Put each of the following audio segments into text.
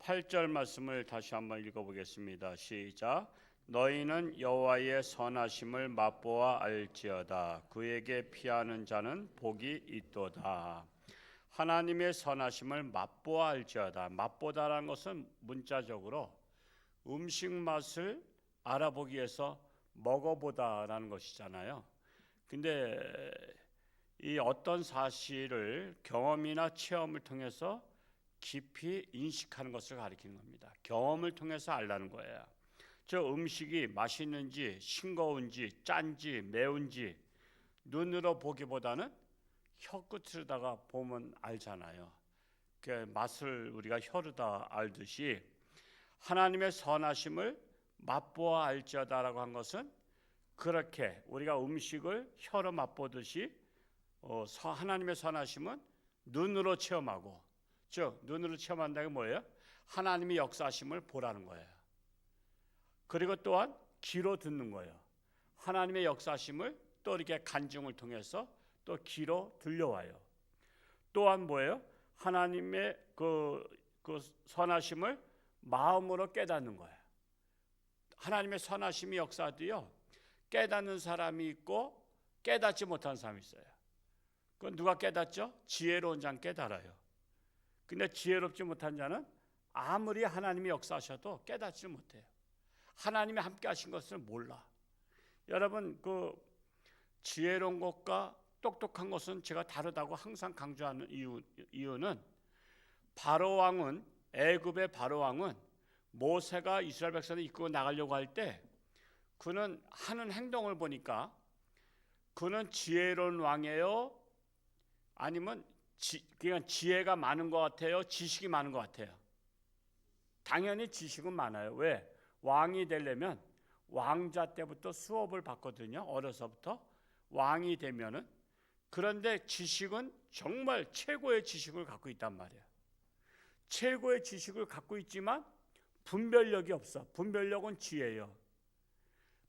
8절 말씀을 다시 한번 읽어보겠습니다. 시작. 너희는 여호와의 선하심을 맛보아 알지어다. 그에게 피하는 자는 복이 있도다. 하나님의 선하심을 맛보아 알지어다. 맛보다라는 것은 문자적으로 음식 맛을 알아보기 위해서 먹어보다라는 것이잖아요. 근데 이 어떤 사실을 경험이나 체험을 통해서 깊이 인식하는 것을 가리키는 겁니다. 경험을 통해서 알라는 거예요. 저 음식이 맛있는지 싱거운지 짠지 매운지 눈으로 보기보다는 혀끝으로다가 보면 알잖아요. 그 맛을 우리가 혀로다 알듯이 하나님의 선하심을 맛보아 알지어다라고 한 것은 그렇게 우리가 음식을 혀로 맛보듯이 하나님의 선하심은 눈으로 체험하고, 즉 눈으로 체험한다는 게 뭐예요? 하나님의 역사하심을 보라는 거예요. 그리고 또한 귀로 듣는 거예요. 하나님의 역사하심을 또 이렇게 간증을 통해서 또 귀로 들려와요. 또한 뭐예요? 하나님의 그 선하심을 마음으로 깨닫는 거예요. 하나님의 선하심이 역사도요, 깨닫는 사람이 있고 깨닫지 못한 사람이 있어요. 그건 누가 깨닫죠? 지혜로운 자는 깨달아요. 근데 지혜롭지 못한 자는 아무리 하나님이 역사하셔도 깨닫지 못해요. 하나님이 함께 하신 것을 몰라. 여러분, 그 지혜로운 것과 똑똑한 것은 제가 다르다고 항상 강조하는 이유는 바로 왕은, 애굽의 바로 왕은 모세가 이스라엘 백성을 이끌고 나가려고 할 때 그는 하는 행동을 보니까 그는 지혜로운 왕이에요? 아니면 그냥 지혜가 많은 것 같아요? 지식이 많은 것 같아요? 당연히 지식은 많아요. 왜? 왕이 되려면 왕자 때부터 수업을 받거든요. 어려서부터 왕이 되면은. 그런데 지식은 정말 최고의 지식을 갖고 있단 말이에요. 최고의 지식을 갖고 있지만 분별력이 없어. 분별력은 지혜예요.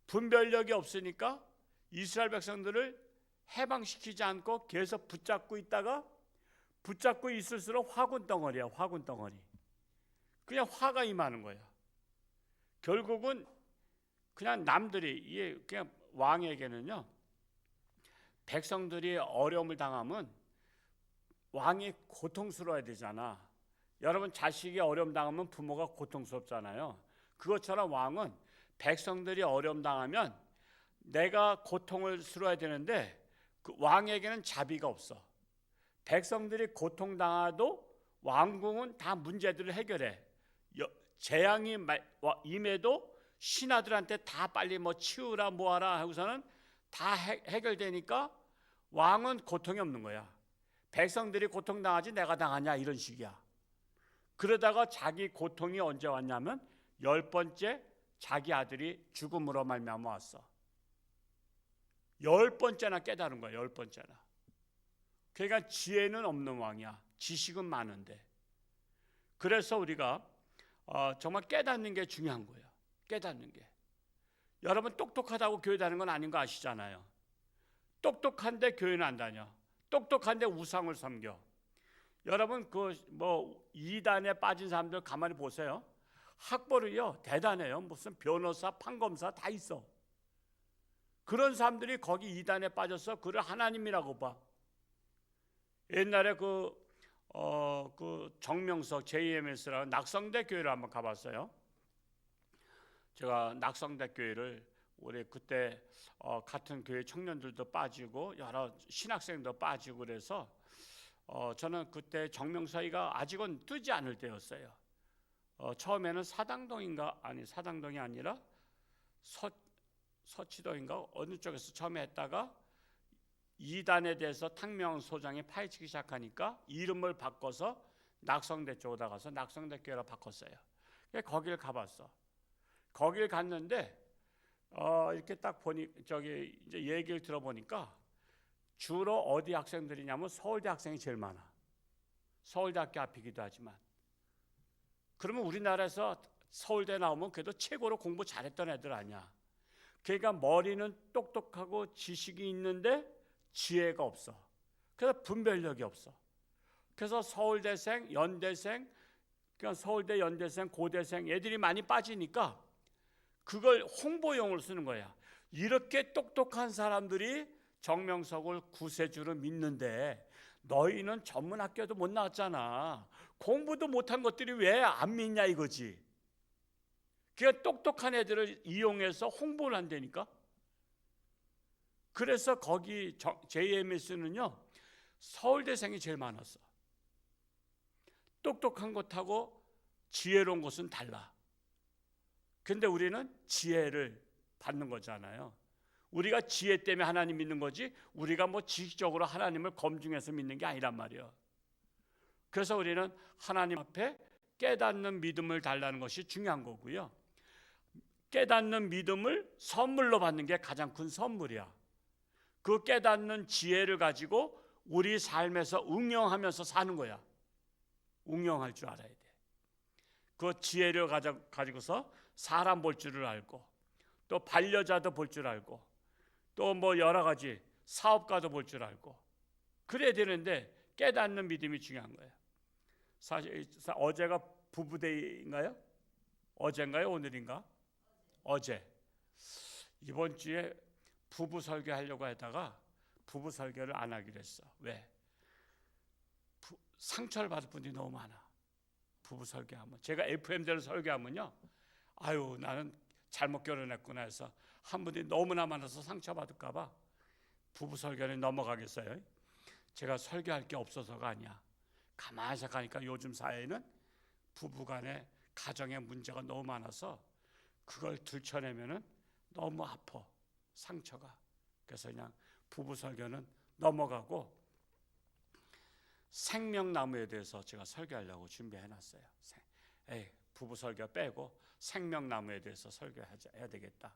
분별력이 없으니까 이스라엘 백성들을 해방시키지 않고 계속 붙잡고 있다가 붙잡고 있을수록 화군 덩어리야. 화군 덩어리. 그냥 화가 임하는 거야. 결국은 그냥 남들이, 이게 그냥 왕에게는요, 백성들이 어려움을 당하면 왕이 고통스러워야 되잖아. 여러분, 자식이 어려움 당하면 부모가 고통스럽잖아요. 그것처럼 왕은 백성들이 어려움 당하면 내가 고통을 스러워야 되는데 그 왕에게는 자비가 없어. 백성들이 고통당하도 왕궁은 다 문제들을 해결해. 재앙이 임해도 신하들한테 다 빨리 뭐 치우라 뭐하라 하고서는 다 해결되니까 왕은 고통이 없는 거야. 백성들이 고통당하지 내가 당하냐 이런 식이야. 그러다가 자기 고통이 언제 왔냐면 10번째 자기 아들이 죽음으로 말미암아 왔어. 10번째나 깨달은 거야. 10번째나. 그러니까 지혜는 없는 왕이야. 지식은 많은데. 그래서 우리가 정말 깨닫는 게 중요한 거예요. 깨닫는 게. 여러분, 똑똑하다고 교회 다니는 건 아닌 거 아시잖아요. 똑똑한데 교회는 안 다녀. 똑똑한데 우상을 섬겨. 여러분, 이단에 빠진 사람들 가만히 보세요. 학벌이요 대단해요. 무슨 변호사, 판검사 다 있어. 그런 사람들이 거기 이단에 빠져서 그를 하나님이라고 봐. 옛날에 그 정명석 JMS라는 낙성대 교회를 한번 가봤어요. 제가 낙성대 교회를 우리 그때 같은 교회 청년들도 빠지고 여러 신학생도 빠지고 그래서 저는 그때 정명석이가 아직은 뜨지 않을 때였어요. 처음에는 사당동이 아니라 서치동인가 어느 쪽에서 처음에 했다가 이단에 대해서 탕명 소장이 파헤치기 시작하니까 이름을 바꿔서 낙성대 쪽으로 가서 낙성대 교회로 바꿨어요. 거기를 가봤어. 거기를 갔는데 이렇게 딱 보니 저기 이제 얘기를 들어보니까 주로 어디 학생들이냐면 서울대 학생이 제일 많아. 서울대학교 앞이기도 하지만. 그러면 우리나라에서 서울대 나오면 그래도 최고로 공부 잘했던 애들 아니야. 그러니까 머리는 똑똑하고 지식이 있는데 지혜가 없어. 그래서 분별력이 없어. 그래서 서울대생, 연대생, 그러니까 서울대, 연대생, 고대생 애들이 많이 빠지니까 그걸 홍보용으로 쓰는 거야. 이렇게 똑똑한 사람들이 정명석을 구세주로 믿는데 너희는 전문학교도 못 나왔잖아. 공부도 못한 것들이 왜 안 믿냐 이거지. 그러니까 똑똑한 애들을 이용해서 홍보를 한다니까. 그래서 거기 JMS는요 서울대생이 제일 많았어. 똑똑한 것하고 지혜로운 것은 달라. 근데 우리는 지혜를 받는 거잖아요. 우리가 지혜 때문에 하나님 믿는 거지 우리가 뭐 지식적으로 하나님을 검증해서 믿는 게 아니란 말이에요. 그래서 우리는 하나님 앞에 깨닫는 믿음을 달라는 것이 중요한 거고요. 깨닫는 믿음을 선물로 받는 게 가장 큰 선물이야. 그 깨닫는 지혜를 가지고 우리 삶에서 응용하면서 사는 거야. 응용할 줄 알아야 돼. 그 지혜를 가지고서 사람 볼 줄을 알고 또 반려자도 볼 줄 알고 또 뭐 여러 가지 사업가도 볼 줄 알고 그래야 되는데 깨닫는 믿음이 중요한 거예요. 사실 어제가 부부데이인가요? 어제인가요? 오늘인가? 어제. 이번 주에 부부 설교하려고 하다가 부부 설교를 안 하기로 했어. 왜? 상처를 받을 분들이 너무 많아. 부부 설교하면 제가 FM대로 설교하면요 아유 나는 잘못 결혼했구나 해서 한 분이 너무나 많아서 상처받을까 봐 부부 설교는 넘어가겠어요. 제가 설교할 게 없어서가 아니야. 가만히 생각하니까 요즘 사회에는 부부간에 가정의 문제가 너무 많아서 그걸 들춰내면은 너무 아파 상처가. 그래서 그냥 부부 설교는 넘어가고 생명나무에 대해서 제가 설교하려고 준비해놨어요. 부부 설교 빼고 생명나무에 대해서 설교해야 되겠다.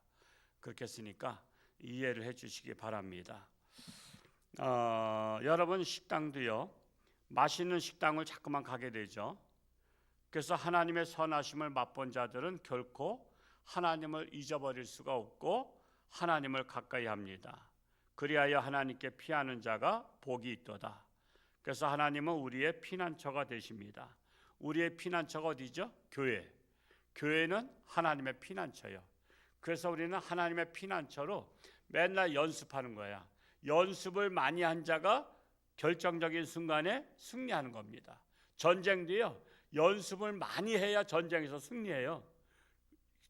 그렇게 했으니까 이해를 해주시기 바랍니다. 여러분 식당도요. 맛있는 식당을 자꾸만 가게 되죠. 그래서 하나님의 선하심을 맛본 자들은 결코 하나님을 잊어버릴 수가 없고 하나님을 가까이 합니다. 그리하여 하나님께 피하는 자가 복이 있도다. 그래서 하나님은 우리의 피난처가 되십니다. 우리의 피난처가 어디죠? 교회. 교회는 하나님의 피난처예요. 그래서 우리는 하나님의 피난처로 맨날 연습하는 거야. 연습을 많이 한 자가 결정적인 순간에 승리하는 겁니다. 전쟁도요. 연습을 많이 해야 전쟁에서 승리해요.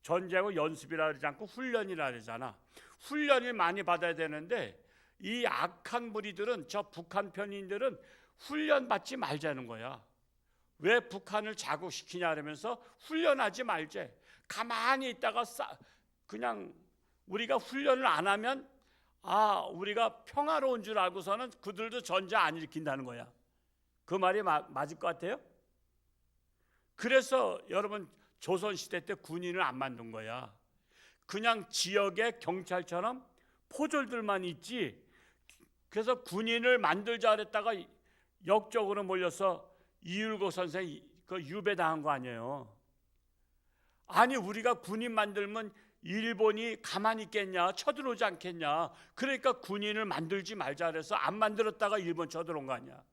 전쟁은 연습이라 그러지 않고 훈련이라 그러잖아. 훈련을 많이 받아야 되는데 이 악한 무리들은 저 북한 편인들은 훈련 받지 말자는 거야. 왜 북한을 자극시키냐 그러면서 훈련하지 말제. 가만히 있다가 그냥 우리가 훈련을 안 하면 우리가 평화로운 줄 알고서는 그들도 전쟁 안 일으킨다는 거야. 그 말이 맞을 것 같아요? 그래서 여러분 조선시대 때 군인을 안 만든 거야. 그냥 지역의 경찰처럼 포졸들만 있지. 그래서 군인을 만들자 그랬다가 역적으로 몰려서 이율고 선생 그 유배당한 거 아니에요. 아니 우리가 군인 만들면 일본이 가만히 있겠냐, 쳐들어오지 않겠냐. 그러니까 군인을 만들지 말자 그래서 안 만들었다가 일본 쳐들어온 거 아니야.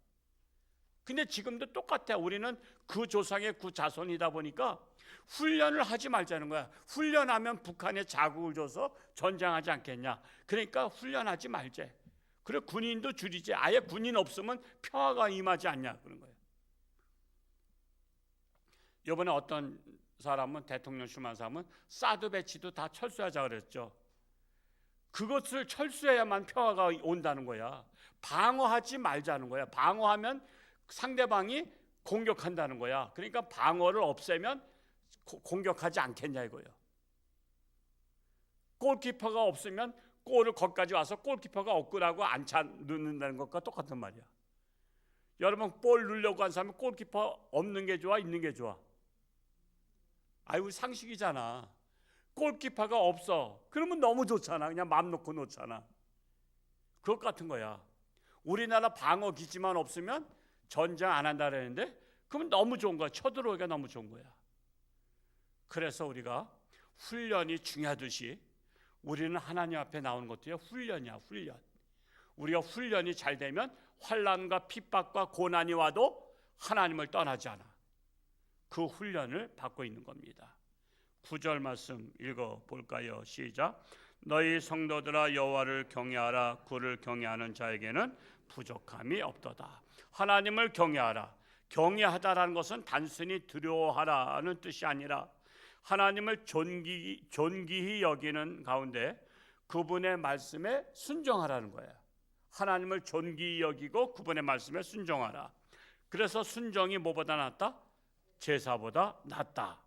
근데 지금도 똑같아. 우리는 그 조상의 그 자손이다 보니까 훈련을 하지 말자는 거야. 훈련하면 북한에 자극을 줘서 전쟁하지 않겠냐. 그러니까 훈련하지 말자. 그래 군인도 줄이지. 아예 군인 없으면 평화가 임하지 않냐 그런 거예요. 이번에 어떤 사람은 대통령 출마한 사람은 사드 배치도 다 철수하자 그랬죠. 그것을 철수해야만 평화가 온다는 거야. 방어하지 말자는 거야. 방어하면 상대방이 공격한다는 거야. 그러니까 방어를 없애면 공격하지 않겠냐 이거예요. 골키퍼가 없으면 골을 거기까지 와서 골키퍼가 없구라고 안 차 넣는다는 것과 똑같은 말이야. 여러분 볼 넣으려고 한 사람은 골키퍼 없는 게 좋아, 있는 게 좋아? 아이고 상식이잖아. 골키퍼가 없어. 그러면 너무 좋잖아. 그냥 마음 놓고 놓잖아. 그것 같은 거야. 우리나라 방어 기지만 없으면 전쟁 안 한다 그랬는데 그러면 너무 좋은 거야. 쳐들어오기가 너무 좋은 거야. 그래서 우리가 훈련이 중요하듯이 우리는 하나님 앞에 나오는 것도요 훈련이야. 훈련. 우리가 훈련이 잘 되면 환난과 핍박과 고난이 와도 하나님을 떠나지 않아. 그 훈련을 받고 있는 겁니다. 9절 말씀 읽어볼까요? 시작. 너희 성도들아 여호와를 경외하라. 그를 경외하는 자에게는 부족함이 없도다. 하나님을 경외하라. 경외하다라는 것은 단순히 두려워하라는 뜻이 아니라 하나님을 존귀히 여기는 가운데 그분의 말씀에 순종하라는 거예요. 하나님을 존귀히 여기고 그분의 말씀에 순종하라. 그래서 순종이 뭐보다 낫다? 제사보다 낫다.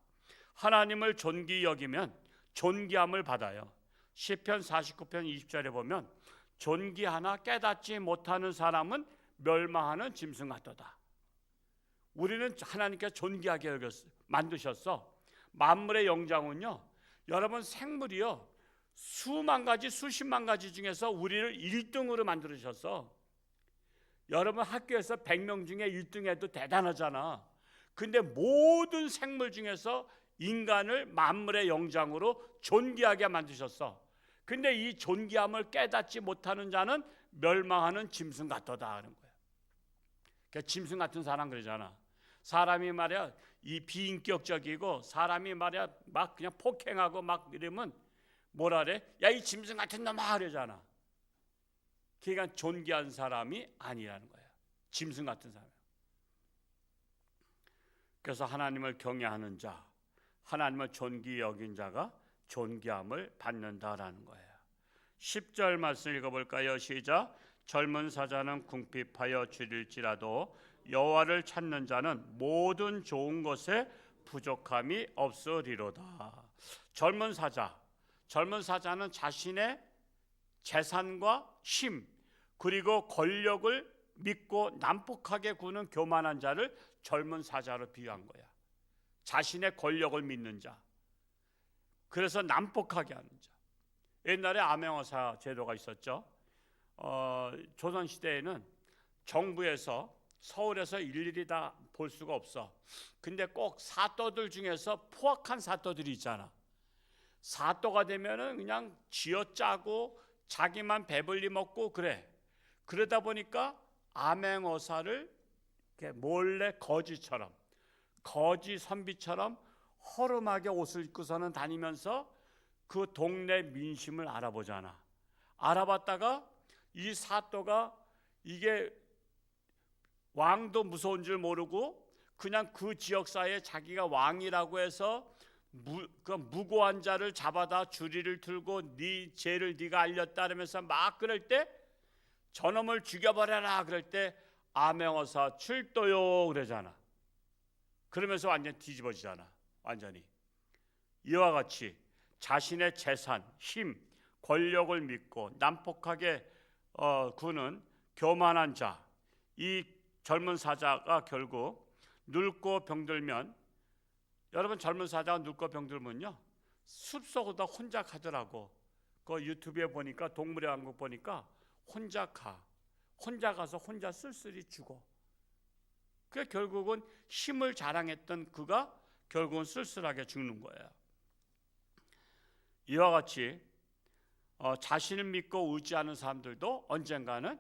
하나님을 존귀히 여기면 존귀함을 받아요. 시편 49편 20절에 보면 존귀하나 깨닫지 못하는 사람은 멸망하는 짐승 같도다. 우리는 하나님께서 존귀하게 만드셨어. 만물의 영장은요, 여러분 생물이요, 수만 가지 수십만 가지 중에서 우리를 1등으로 만들으셨어. 여러분 학교에서 100명 중에 1등 해도 대단하잖아. 근데 모든 생물 중에서 인간을 만물의 영장으로 존귀하게 만드셨어. 근데 이 존귀함을 깨닫지 못하는 자는 멸망하는 짐승 같도다 하는 거야. 그러니까 짐승 같은 사람 그러잖아. 사람이 말이야 이 비인격적이고 사람이 말이야 막 그냥 폭행하고 막 이러면 뭐라 그래? 야 이 짐승 같은 놈아 그러잖아. 그러니까 존귀한 사람이 아니라는 거야. 짐승 같은 사람. 그래서 하나님을 경외하는 자, 하나님을 존귀히 여긴 자가 존귀함을 받는다라는 거예요. 10절 말씀 읽어볼까요? 시작. 젊은 사자는 궁핍하여 줄일지라도 여호와를 찾는 자는 모든 좋은 것에 부족함이 없으리로다. 젊은 사자는 자신의 재산과 힘 그리고 권력을 믿고 난폭하게 구는 교만한 자를 젊은 사자로 비유한 거야. 자신의 권력을 믿는 자, 그래서 난폭하게 하는 자. 옛날에 암행어사 제도가 있었죠. 조선시대에는 정부에서 서울에서 일일이 다 볼 수가 없어. 근데 꼭 사또들 중에서 포악한 사또들이 있잖아. 사또가 되면은 그냥 쥐어짜고 자기만 배불리 먹고 그래. 그러다 보니까 암행어사를 몰래 거지처럼, 거지 선비처럼 허름하게 옷을 입고서는 다니면서 그 동네 민심을 알아보잖아. 알아봤다가 이 사또가 이게 왕도 무서운 줄 모르고 그냥 그 지역사회에 자기가 왕이라고 해서 무고한 자를 잡아다 주리를 들고 네 죄를 네가 알렸다 그러면서 막 그럴 때 저놈을 죽여버려라 그럴 때 암행어사 출도요 그러잖아. 그러면서 완전 뒤집어지잖아. 완전히. 이와 같이 자신의 재산, 힘, 권력을 믿고 난폭하게 구는 교만한 자, 이 젊은 사자가 결국 늙고 병들면, 여러분 젊은 사자가 늙고 병들면요 숲속으로 혼자 가더라고. 그 유튜브에 보니까 동물의 왕국 보니까 혼자 가서 혼자 쓸쓸히 죽어. 그 결국은 힘을 자랑했던 그가 결국은 쓸쓸하게 죽는 거예요. 이와 같이 자신을 믿고 의지하는 사람들도 언젠가는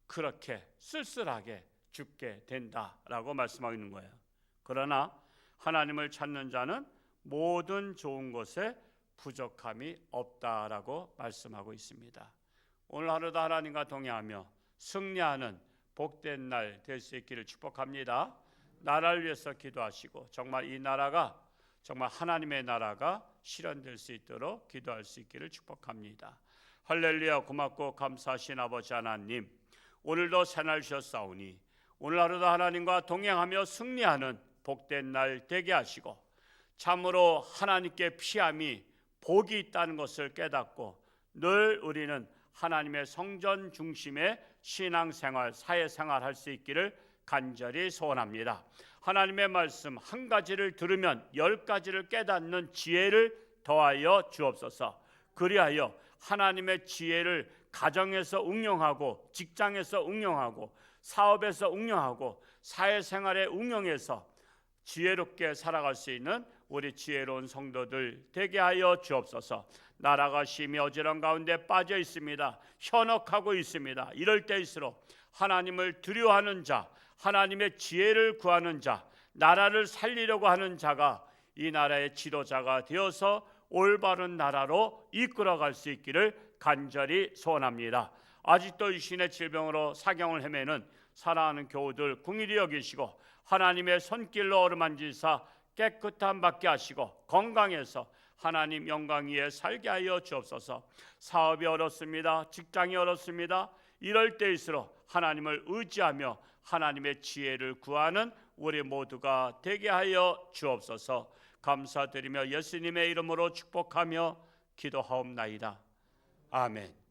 그렇게 쓸쓸하게 죽게 된다라고 말씀하고 있는 거예요. 그러나 하나님을 찾는 자는 모든 좋은 것에 부족함이 없다라고 말씀하고 있습니다. 오늘 하루도 하나님과 동행하며 승리하는 복된 날 될 수 있기를 축복합니다. 나라를 위해서 기도하시고 정말 이 나라가 정말 하나님의 나라가 실현될 수 있도록 기도할 수 있기를 축복합니다. 할렐루야. 고맙고 감사하신 아버지 하나님, 오늘도 새날 주셨사오니 오늘 하루도 하나님과 동행하며 승리하는 복된 날 되게 하시고 참으로 하나님께 피함이 복이 있다는 것을 깨닫고 늘 우리는 하나님의 성전 중심의 신앙생활, 사회생활 할 수 있기를 간절히 소원합니다. 하나님의 말씀 한 가지를 들으면 10가지를 깨닫는 지혜를 더하여 주옵소서. 그리하여 하나님의 지혜를 가정에서 응용하고 직장에서 응용하고 사업에서 응용하고 사회생활에 응용해서 지혜롭게 살아갈 수 있는 우리 지혜로운 성도들 되게 하여 주옵소서. 나라가 심히 어지러운 가운데 빠져 있습니다. 현혹하고 있습니다. 이럴 때일수록 하나님을 두려워하는 자, 하나님의 지혜를 구하는 자, 나라를 살리려고 하는 자가 이 나라의 지도자가 되어서 올바른 나라로 이끌어갈 수 있기를 간절히 소원합니다. 아직도 유신의 질병으로 사경을 헤매는 사랑하는 교우들 긍휼히 여기시고 하나님의 손길로 어루만지사 깨끗함 받게 하시고 건강해서 하나님 영광 위에 살게 하여 주옵소서. 사업이 어렵습니다. 직장이 어렵습니다. 이럴 때일수록 하나님을 의지하며 하나님의 지혜를 구하는 우리 모두가 되게 하여 주옵소서. 감사드리며 예수님의 이름으로 축복하며 기도하옵나이다. 아멘.